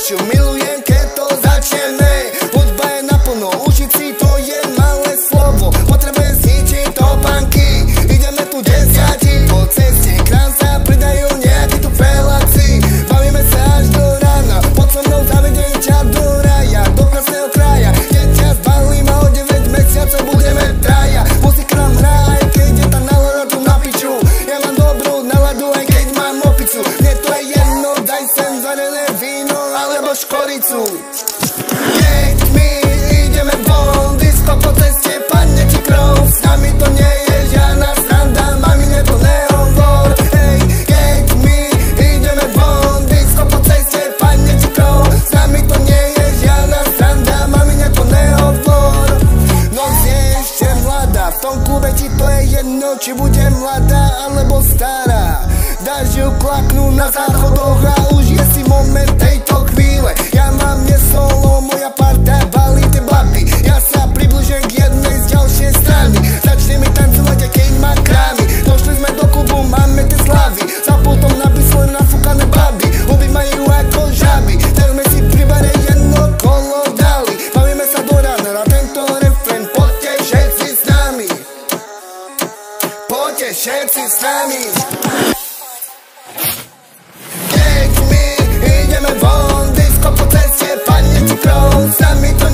Milujem, keď to začneme. Hudba je naplno, užiť si to je malé slovo. Potrebujem zničiť topánky. Ideme tu desiati po ceste, k nám sa pridajú nejakí tu feláci. Bavíme sa až do rána, pod so mnou zavediem ťa do raja, do krásneho kraja, keď ťa zbalím a o 9 mesiacov budeme traja. Muzika nám hrá, aj keď je tá nálada tu na piču. Ja mám dobrú náladu, aj keď mám opicu. Mne to je jedno, daj sem zvarené víno alebo škoricu. Keď my ideme von, disco po ceste, padne ti krov. S nami to nie je žiadna sranda, mamine to nehovor. Hej, keď my ideme von, disco po ceste, padne ti krov. S nami to nie je žiadna sranda, mamine to nehovor. Noc je ešte mladá, v tom klube ti to je jedno, či bude mladá alebo stará. Dáš ju klaknú na záchodoch a už je si moment tejto chvíle. Ja mám nesolo, moja parta balí tie baby. Ja sa približujem k jednej z ďalšej strany. Začne mi tancovať, aj keď má krámy. Došli sme do klubu, máme tie slavy. Za pultom napísali nafúkané baby. Huby majú ako žaby. Tak sme si pri bare jedno kolo dali. Bavíme sa do rána na tento refrén. Poďte všetci s nami. Poďte všetci s nami. Keď my ideme von, disco po ceste, padne ti krov. S nami to